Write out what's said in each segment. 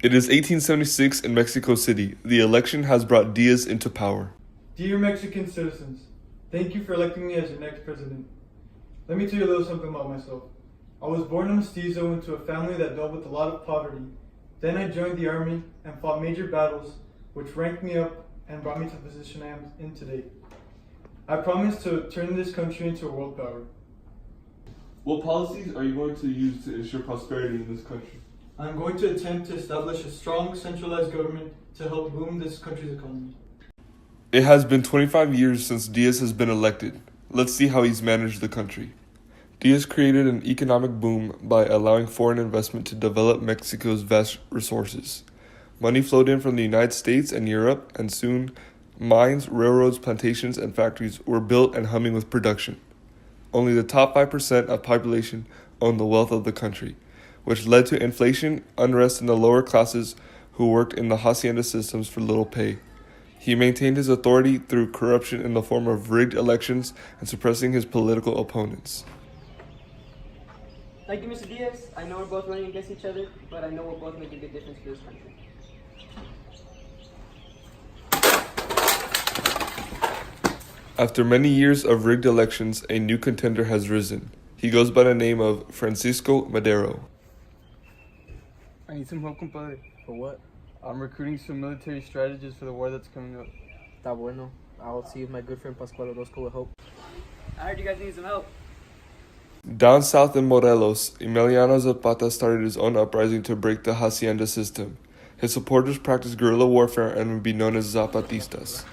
It is 1876 in Mexico City. The election has brought Diaz into power. Dear Mexican citizens, thank you for electing me as your next president. Let me tell you a little something about myself. I was born a mestizo into a family that dealt with a lot of poverty. Then I joined the army and fought major battles, which ranked me up and brought me to the position I am in today. I promise to turn this country into a world power. What policies are you going to use to ensure prosperity in this country? I'm going to attempt to establish a strong centralized government to help boom this country's economy. It has been 25 years since Diaz has been elected. Let's see how he's managed the country. Diaz created an economic boom by allowing foreign investment to develop Mexico's vast resources. Money flowed in from the United States and Europe, and soon mines, railroads, plantations, and factories were built and humming with production. Only the top 5% of population owned the wealth of the country, which led to inflation, unrest in the lower classes who worked in the hacienda systems for little pay. He maintained his authority through corruption in the form of rigged elections and suppressing his political opponents. Thank you, Mr. Diaz. I know we're both running against each other, but I know we'll both make a good difference for this country. After many years of rigged elections, a new contender has risen. He goes by the name of Francisco Madero. I need some help, compadre. For what? I'm recruiting some military strategists for the war that's coming up. Está bueno. I'll see if my good friend Pascual Orozco will help. I heard you guys need some help. Down south in Morelos, Emiliano Zapata started his own uprising to break the hacienda system. His supporters practiced guerrilla warfare and would be known as Zapatistas.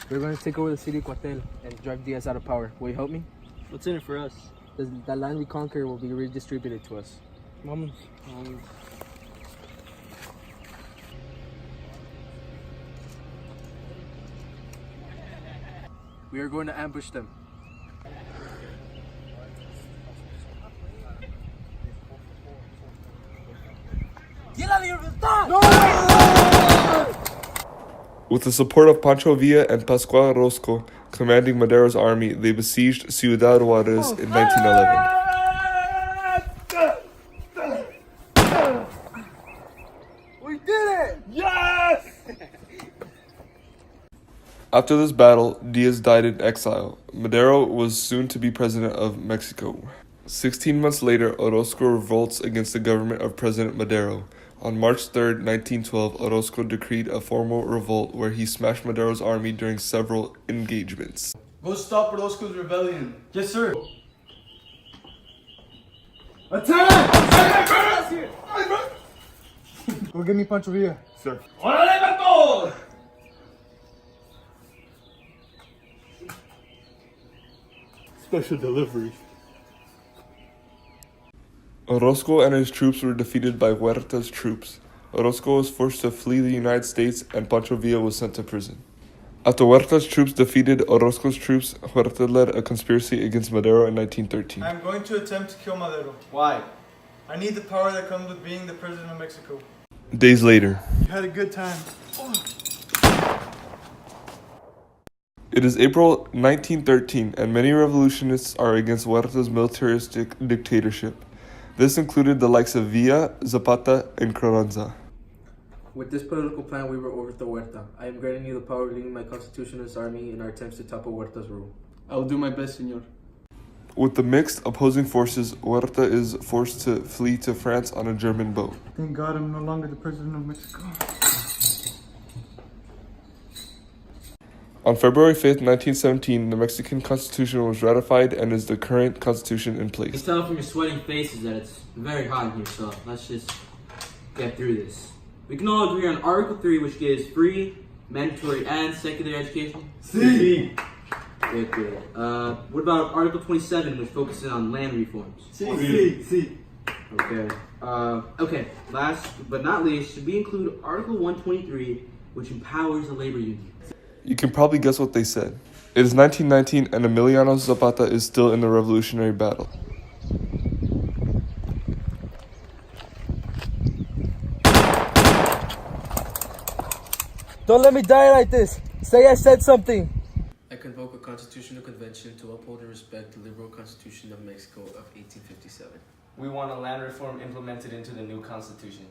We're going to take over the city of Cuartel and drive Diaz out of power. Will you help me? What's in it for us? The land we conquer will be redistributed to us. Vamos. We are going to ambush them. With the support of Pancho Villa and Pascual Orozco commanding Madero's army, they besieged Ciudad Juarez in 1911. We did it! Yes! After this battle, Diaz died in exile. Madero was soon to be president of Mexico. 16 months later, Orozco revolts against the government of President Madero. On March 3, 1912, Orozco decreed a formal revolt where he smashed Madero's army during several engagements. Go stop Orozco's rebellion. Yes, sir. Attack! Go get me Pancho Villa. Sir. Special delivery. Orozco and his troops were defeated by Huerta's troops. Orozco was forced to flee the United States and Pancho Villa was sent to prison. After Huerta's troops defeated Orozco's troops, Huerta led a conspiracy against Madero in 1913. I'm going to attempt to kill Madero. Why? I need the power that comes with being the president of Mexico. Days later. You had a good time. It is April 1913 and many revolutionists are against Huerta's militaristic dictatorship. This included the likes of Villa, Zapata, and Carranza. With this political plan, we will overthrow Huerta. I am granting you the power of leading my constitutionalist army in our attempts to topple Huerta's rule. I will do my best, senor. With the mixed opposing forces, Huerta is forced to flee to France on a German boat. Thank God I'm no longer the president of Mexico. On February 5th, 1917, the Mexican Constitution was ratified and is the current constitution in I can place. tell from your sweating faces that it's very hot in here, so let's just get through this. We can all agree on Article 3, which gives free, mandatory, and secondary education. See. Good, good. What about Article 27, which focuses on land reforms? See. Okay. Okay, last but not least, should we include Article 123, which empowers the labor union? You can probably guess what they said. It is 1919 and Emiliano Zapata is still in the revolutionary battle. Don't let me die like this. Say I said something. I convoke a constitutional convention to uphold and respect the liberal constitution of Mexico of 1857. We want a land reform implemented into the new constitution.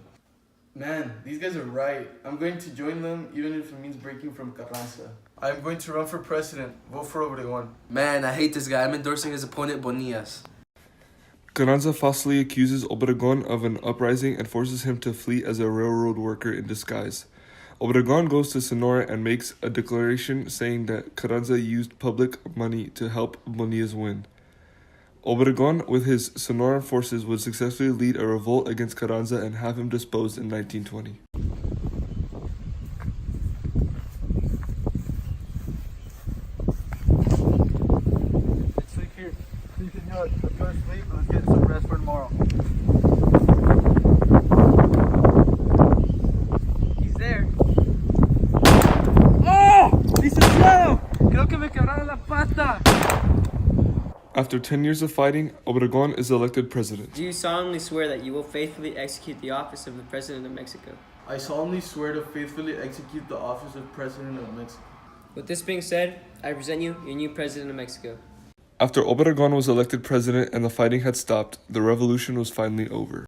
Man, these guys are right. I'm going to join them even if it means breaking from Carranza. I am going to run for president. Vote for Obregón. Man, I hate this guy. I'm endorsing his opponent, Bonillas. Carranza falsely accuses Obregón of an uprising and forces him to flee as a railroad worker in disguise. Obregón goes to Sonora and makes a declaration saying that Carranza used public money to help Bonillas win. Obregón, with his Sonoran forces, would successfully lead a revolt against Carranza and have him disposed in 1920. Let's sleep here. Sí, señor. Let's go to sleep and let's get some rest for tomorrow. He's there. ¡Oh! ¡Licenciado! Creo que me quebraron la pata. After 10 years of fighting, Obregón is elected president. Do you solemnly swear that you will faithfully execute the office of the President of Mexico? I solemnly swear to faithfully execute the office of President of Mexico. With this being said, I present you your new President of Mexico. After Obregón was elected president and the fighting had stopped, the revolution was finally over.